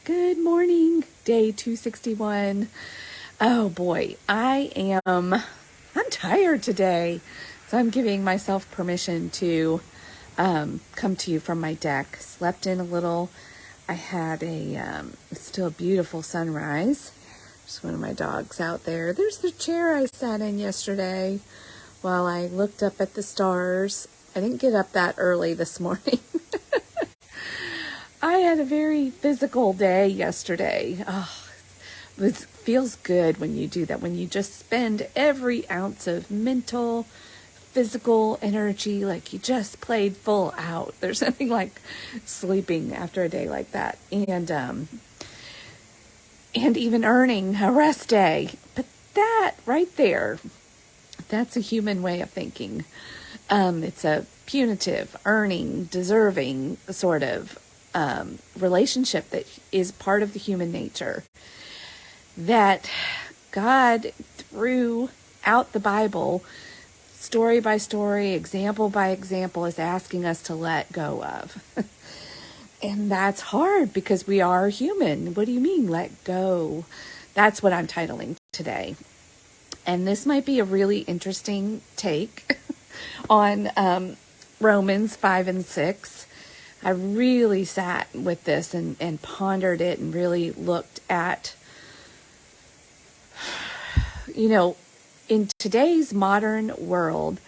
Good morning, day 261. Oh boy, I'm tired today. So I'm giving myself permission to come to you from my deck. Slept in a little. I had still a beautiful sunrise. There's one of my dogs out there. There's the chair I sat in yesterday while I looked up at the stars. I didn't get up that early this morning. I had a very physical day yesterday. Oh, it feels good when you do that, when you just spend every ounce of mental, physical energy, like you just played full out. There's nothing like sleeping after a day like that. And even earning a rest day. But that right there, that's a human way of thinking. It's a punitive, earning, deserving sort of relationship that is part of the human nature that God, throughout the Bible, story by story, example by example, is asking us to let go of. And that's hard because we are human. What do you mean, let go? That's what I'm titling today. And this might be a really interesting take on Romans 5 and 6. I really sat with this and pondered it and really looked at, in today's modern world,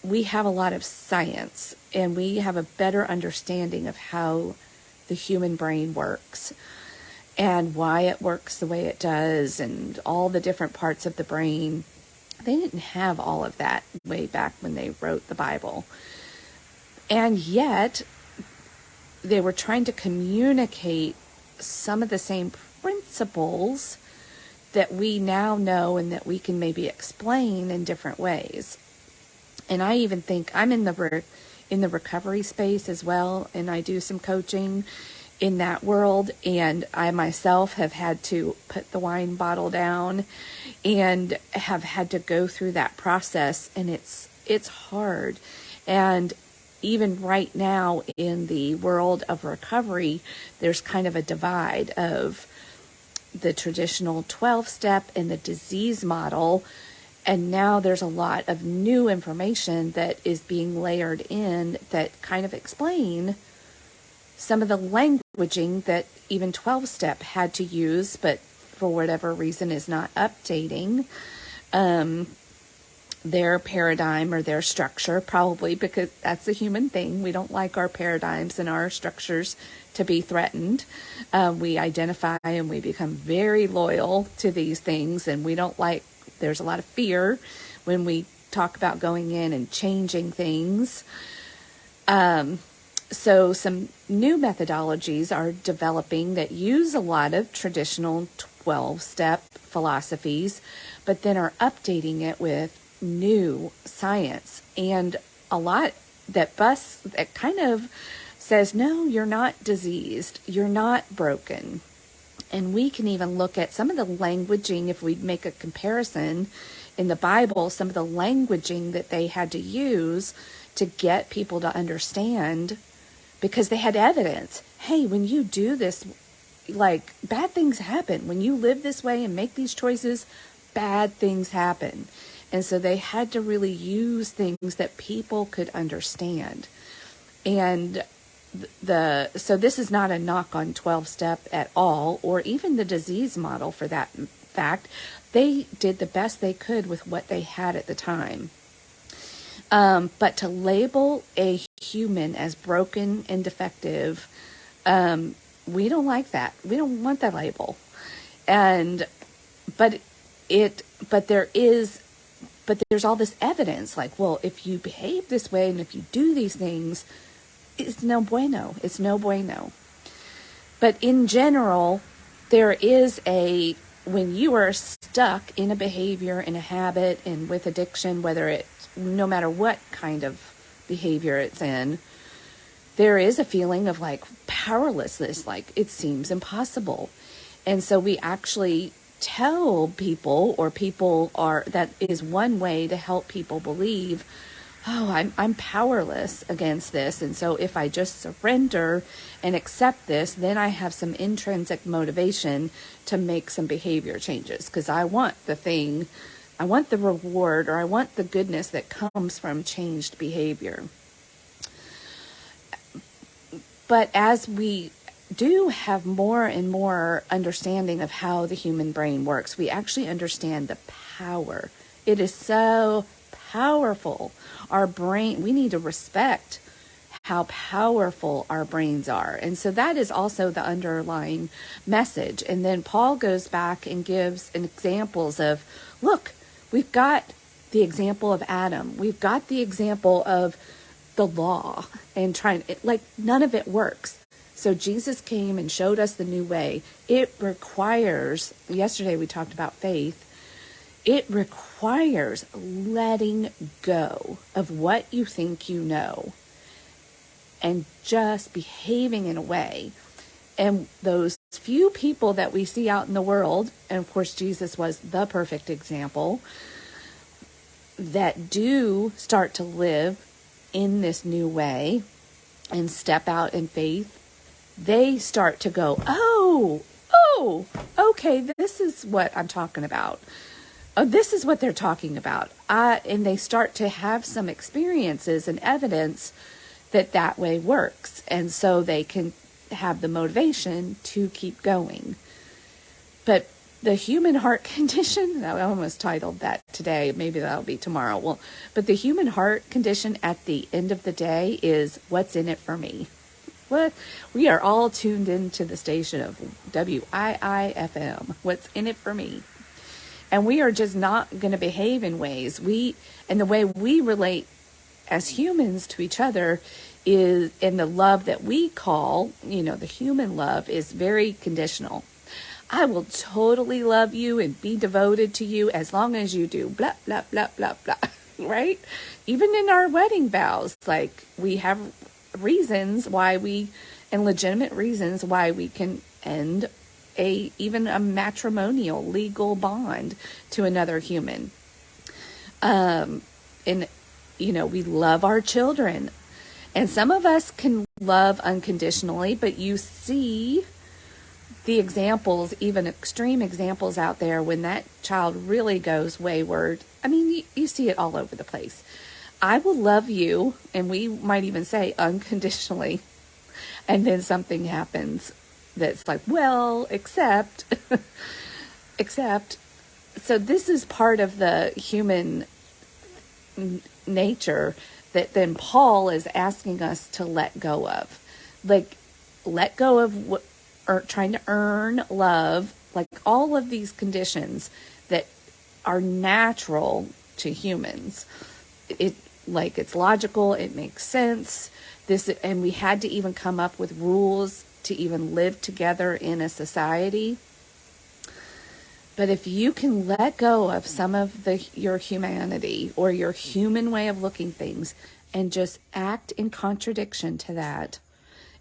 we have a lot of science and we have a better understanding of how the human brain works and why it works the way it does and all the different parts of the brain. They didn't have all of that way back when they wrote the Bible. And yet, they were trying to communicate some of the same principles that we now know and that we can maybe explain in different ways. And I even think I'm in the recovery space as well, and I do some coaching in that world, and I myself have had to put the wine bottle down and have had to go through that process, and it's hard. And even right now in the world of recovery, there's kind of a divide of the traditional 12-step and the disease model. And now there's a lot of new information that is being layered in that kind of explain some of the languaging that even 12-step had to use, but for whatever reason is not updating their paradigm or their structure, probably because that's a human thing. We don't like our paradigms and our structures to be threatened. We identify and we become very loyal to these things, and we don't like, there's a lot of fear when we talk about going in and changing things. So some new methodologies are developing that use a lot of traditional 12-step philosophies, but then are updating it with new science and a lot that kind of says, no, you're not diseased, you're not broken. And we can even look at some of the languaging, if we make a comparison in the Bible, some of the languaging that they had to use to get people to understand, because they had evidence. Hey, when you do this, like, bad things happen. When you live this way and make these choices, bad things happen. And so they had to really use things that people could understand. And so this is not a knock on 12-step at all, or even the disease model for that fact. They did the best they could with what they had at the time. But to label a human as broken and defective, we don't like that. We don't want that label. But there's all this evidence, like, well, if you behave this way and if you do these things, it's no bueno. It's no bueno. But in general, there is when you are stuck in a behavior, in a habit, and with addiction, no matter what kind of behavior it's in, there is a feeling of like powerlessness, like it seems impossible. And so we actually tell people, that is one way to help people believe, oh, I'm powerless against this. And so if I just surrender and accept this, then I have some intrinsic motivation to make some behavior changes, because I want I want the reward, or I want the goodness that comes from changed behavior. But as we do have more and more understanding of how the human brain works, we actually understand the power. It is so powerful. Our brain, we need to respect how powerful our brains are. And so that is also the underlying message. And then Paul goes back and gives examples of, look, we've got the example of Adam. We've got the example of the law, and none of it works. So Jesus came and showed us the new way. It requires, yesterday we talked about faith, it requires letting go of what you think you know and just behaving in a way. And those few people that we see out in the world, and of course Jesus was the perfect example, that do start to live in this new way and step out in faith, they start to go, oh, okay, this is what I'm talking about. Oh, this is what they're talking about. And they start to have some experiences and evidence that way works. And so they can have the motivation to keep going. But the human heart condition, I almost titled that today, maybe that'll be tomorrow. Well, but the human heart condition at the end of the day is, what's in it for me? What? We are all tuned into the station of WIIFM. What's in it for me? And we are just not going to behave in ways and the way we relate as humans to each other is, in the love that we call, the human love, is very conditional. I will totally love you and be devoted to you as long as you do blah, blah, blah, blah, blah, right? Even in our wedding vows, we have reasons why and legitimate reasons why we can end even a matrimonial legal bond to another human. And, we love our children. And some of us can love unconditionally, but you see the examples, even extreme examples out there, when that child really goes wayward. I mean, you see it all over the place. I will love you, and we might even say unconditionally, and then something happens that's like, well, except. So this is part of the human nature that then Paul is asking us to let go of. Let go of what, or trying to earn love, all of these conditions that are natural to humans. It's logical, it makes sense. And we had to even come up with rules to even live together in a society. But if you can let go of some of your humanity or your human way of looking things and just act in contradiction to that,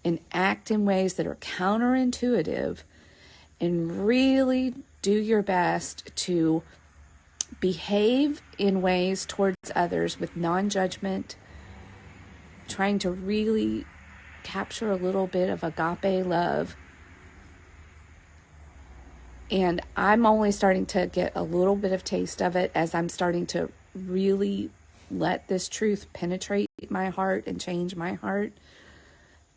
and act in ways that are counterintuitive, and really do your best to behave in ways towards others with non-judgment, trying to really capture a little bit of agape love. And I'm only starting to get a little bit of taste of it as I'm starting to really let this truth penetrate my heart and change my heart.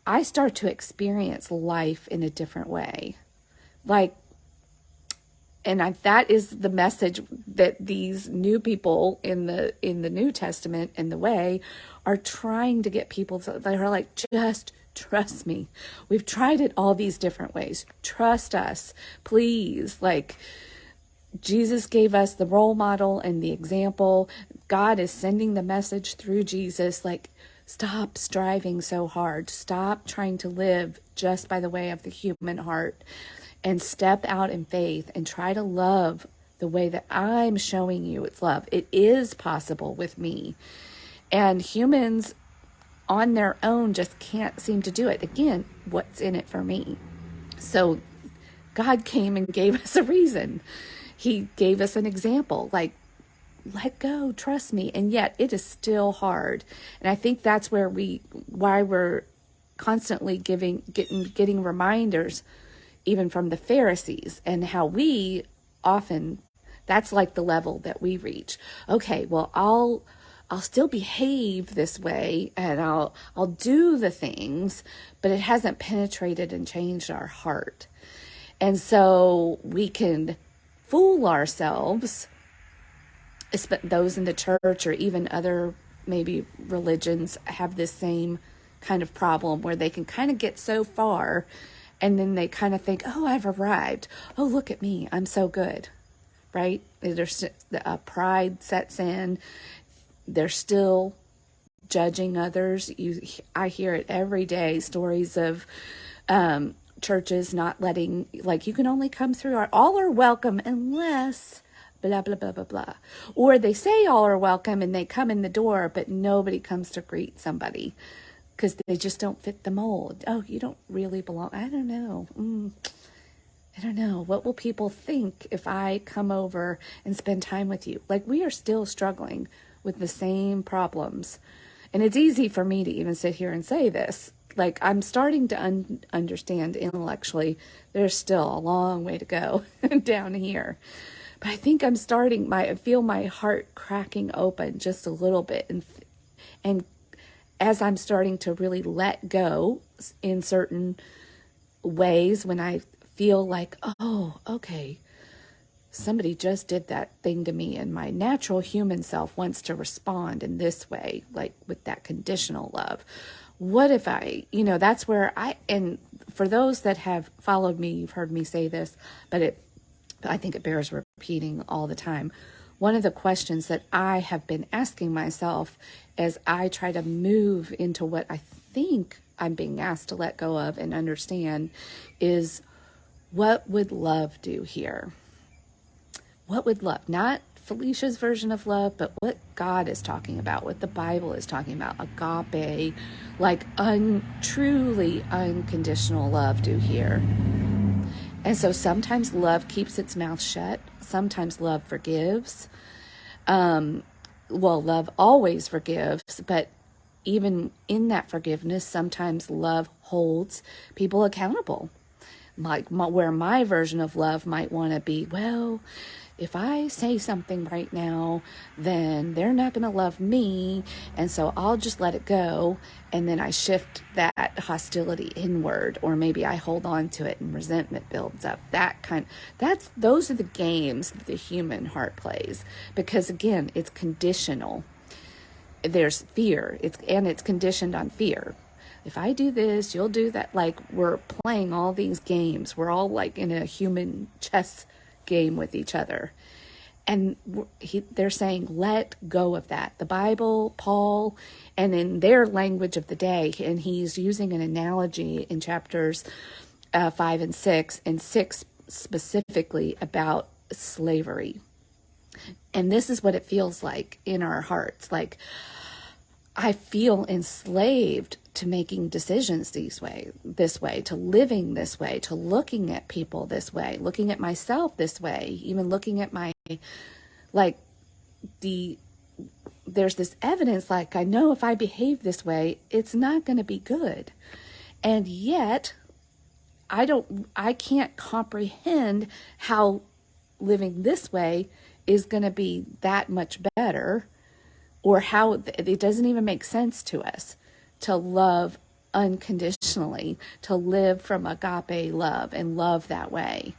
I start to experience life in a different way. That is the message that these new people in the New Testament and the way are trying to get people to. They're like, just trust me. We've tried it all these different ways. Trust us, please. Jesus gave us the role model and the example. God is sending the message through Jesus. Stop striving so hard. Stop trying to live just by the way of the human heart, and step out in faith and try to love the way that I'm showing you it's love. It is possible with me. And humans on their own just can't seem to do it. Again, what's in it for me? So God came and gave us a reason. He gave us an example. let go, trust me. And yet it is still hard. And I think that's why we're constantly getting reminders, even from the Pharisees, and how we often, that's like the level that we reach. Okay, well, I'll still behave this way, and I'll do the things, but it hasn't penetrated and changed our heart. And so we can fool ourselves, those in the church or even other maybe religions have this same kind of problem where they can kind of get so far and then they kind of think, oh, I've arrived. Oh, look at me. I'm so good. Right? There's pride sets in. They're still judging others. I hear it every day, stories of churches not letting, like, you can only come through, all are welcome unless blah, blah, blah, blah, blah. Or they say all are welcome and they come in the door, but nobody comes to greet somebody because they just don't fit the mold. Oh, you don't really belong. I don't know. I don't know. What will people think if I come over and spend time with you? Like, we are still struggling with the same problems. And it's easy for me to even sit here and say this. Like, I'm starting to understand intellectually. There's still a long way to go down here. But I think I feel my heart cracking open just a little bit. And as I'm starting to really let go in certain ways, when I feel like, oh, okay, somebody just did that thing to me, and my natural human self wants to respond in this way, like with that conditional love. What if that's where and for those that have followed me, you've heard me say this, but I think it bears repeating all the time. One of the questions that I have been asking myself as I try to move into what I think I'm being asked to let go of and understand is, what would love do here? What would love, not Felicia's version of love, but what God is talking about, what the Bible is talking about, agape, like truly unconditional love do here? And so sometimes love keeps its mouth shut. Sometimes love forgives. Love always forgives, but even in that forgiveness, sometimes love holds people accountable. Like where my version of love might want to be, well, if I say something right now, then they're not going to love me. And so I'll just let it go. And then I shift that hostility inward, or maybe I hold on to it and resentment builds up. Those are the games that the human heart plays, because again, it's conditional. There's fear. It's conditioned on fear. If I do this, you'll do that. Like, we're playing all these games. We're all like in a human chess game with each other. And they're saying, let go of that. The Bible, Paul, and in their language of the day, and he's using an analogy in chapters 5 and 6, and 6 specifically about slavery. And this is what it feels like in our hearts. Like, I feel enslaved to making decisions this way, to living this way, to looking at people this way, looking at myself this way, even looking at there's this evidence, like, I know if I behave this way, it's not going to be good. And yet I can't comprehend how living this way is going to be that much better, or how it doesn't even make sense to us to love unconditionally, to live from agape love and love that way.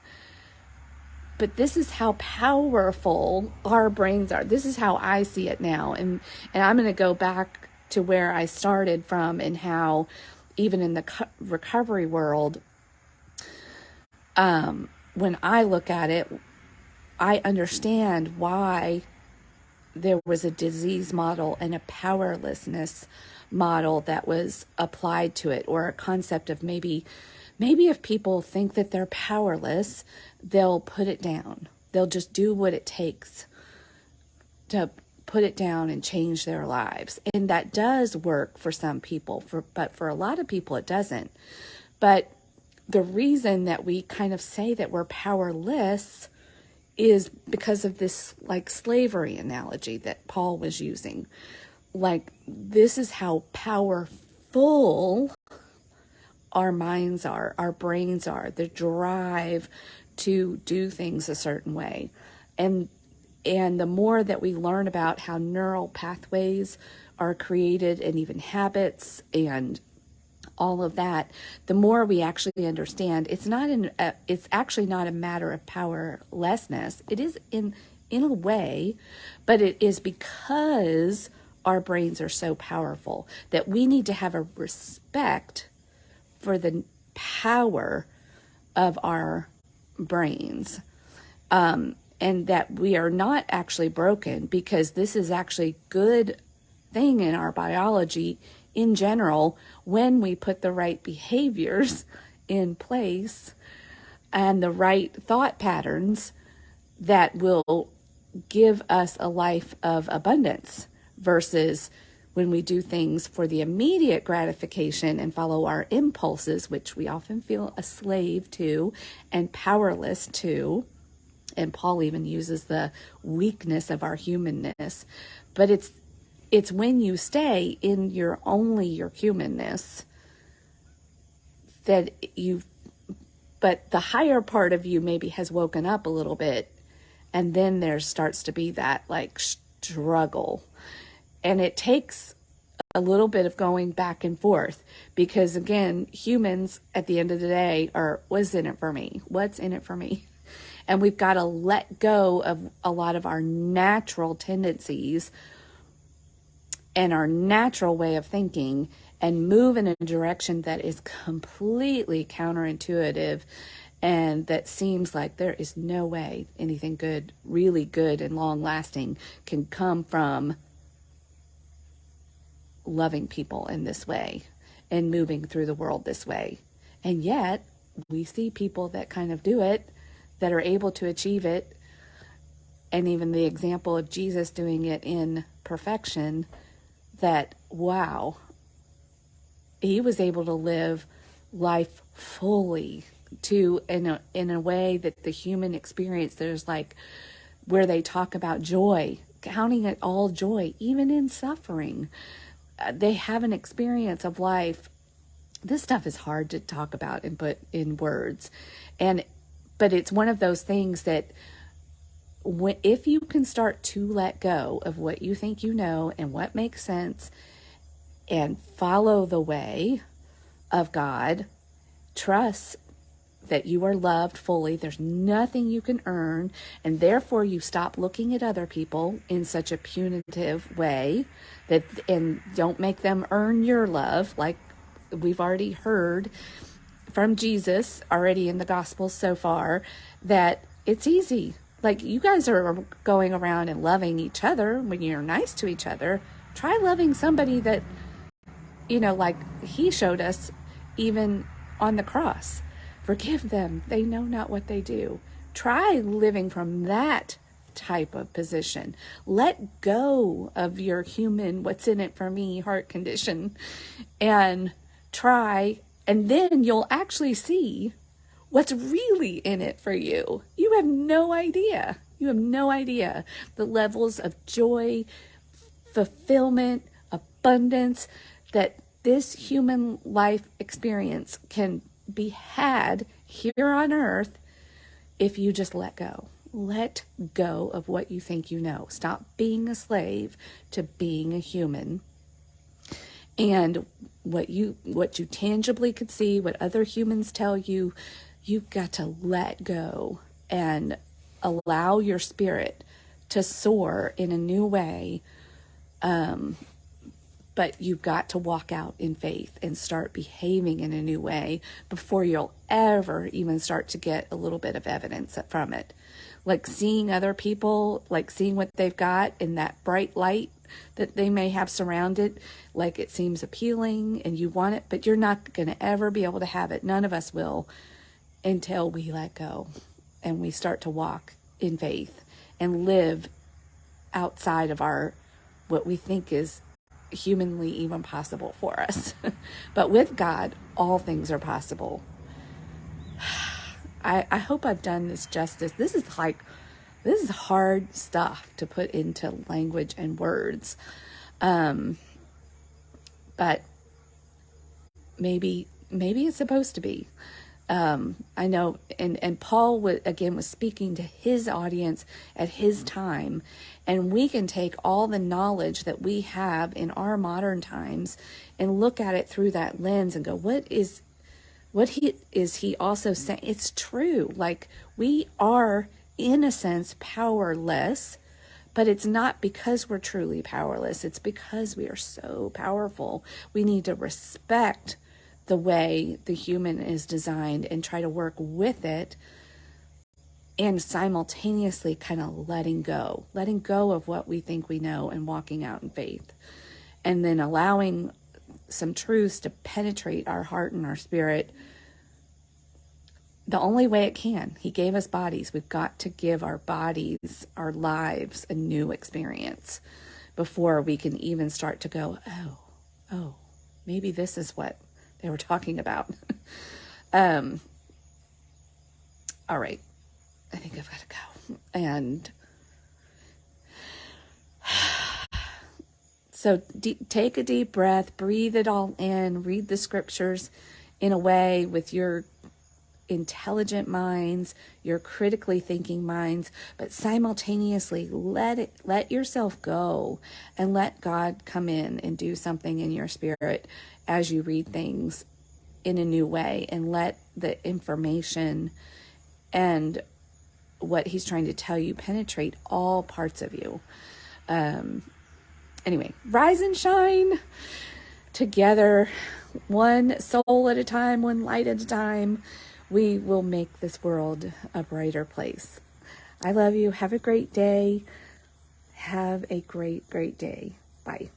But this is how powerful our brains are. This is how I see it now. And I'm going to go back to where I started from, and how even in the recovery world, when I look at it, I understand why there was a disease model and a powerlessness model that was applied to it, or a concept of maybe if people think that they're powerless, they'll put it down. They'll just do what it takes to put it down and change their lives. And that does work for some people, but for a lot of people it doesn't. But the reason that we kind of say that we're powerless is because of this like slavery analogy that Paul was using. Like, this is how powerful our minds are, our brains are, the drive to do things a certain way. And the more that we learn about how neural pathways are created and even habits and all of that, the more we actually understand it's actually not a matter of powerlessness. It is in a way, but it is because our brains are so powerful that we need to have a respect for the power of our brains. And that we are not actually broken, because this is actually good thing in our biology in general when we put the right behaviors in place and the right thought patterns that will give us a life of abundance, versus when we do things for the immediate gratification and follow our impulses, which we often feel a slave to and powerless to. And Paul even uses the weakness of our humanness. But it's when you stay in your humanness that but the higher part of you maybe has woken up a little bit, and then there starts to be that like struggle. And it takes a little bit of going back and forth, because again, humans at the end of the day are, what's in it for me? What's in it for me? And we've got to let go of a lot of our natural tendencies and our natural way of thinking and move in a direction that is completely counterintuitive, and that seems like there is no way anything good, really good and long lasting, can come from loving people in this way and moving through the world this way. And yet we see people that kind of do it, that are able to achieve it. And even the example of Jesus doing it in perfection, that, wow, he was able to live life fully in a way that the human experience, there's like where they talk about joy, counting it all joy, even in suffering. They have an experience of life. This stuff is hard to talk about and put in words. But it's one of those things that if you can start to let go of what you think you know and what makes sense and follow the way of God, trust that you are loved fully. There's nothing you can earn, and therefore you stop looking at other people in such a punitive way and don't make them earn your love, like we've already heard from Jesus already in the Gospels so far, that it's easy. Like, you guys are going around and loving each other when you're nice to each other. Try loving somebody that, like he showed us even on the cross. Forgive them. They know not what they do. Try living from that type of position. Let go of your human, what's in it for me heart condition, and try. And then you'll actually see what's really in it for you. You have no idea. You have no idea the levels of joy, fulfillment, abundance that this human life experience can be had here on earth if you just let go. Let go of what you think you know. Stop being a slave to being a human. And what you tangibly could see, what other humans tell you, you've got to let go and allow your spirit to soar in a new way. But you've got to walk out in faith and start behaving in a new way before you'll ever even start to get a little bit of evidence from it. Like seeing other people, like seeing what they've got in that bright light that they may have surrounded, like it seems appealing and you want it, but you're not going to ever be able to have it. None of us will, until we let go and we start to walk in faith and live outside of what we think is humanly even possible for us. But with God, all things are possible. I hope I've done this justice. This is like This is hard stuff to put into language and words. But maybe it's supposed to be. I know, and Paul was speaking to his audience at his time, and we can take all the knowledge that we have in our modern times and look at it through that lens and go, what is he also saying? It's true. Like, we are, in a sense, powerless, but it's not because we're truly powerless. It's because we are so powerful. We need to respect the way the human is designed and try to work with it, and simultaneously kind of letting go of what we think we know and walking out in faith, and then allowing some truths to penetrate our heart and our spirit the only way it can. He gave us bodies. We've got to give our bodies, our lives, a new experience before we can even start to go, oh, maybe this is what they were talking about. All right. I think I've got to go. And so take a deep breath, breathe it all in, read the scriptures in a way with your intelligent minds, your critically thinking minds, but simultaneously let yourself go and let God come in and do something in your spirit as you read things in a new way, and let the information and what he's trying to tell you penetrate all parts of you. Anyway, rise and shine together, one soul at a time, one light at a time. We will make this world a brighter place. I love you. Have a great day. Have a great, great day. Bye.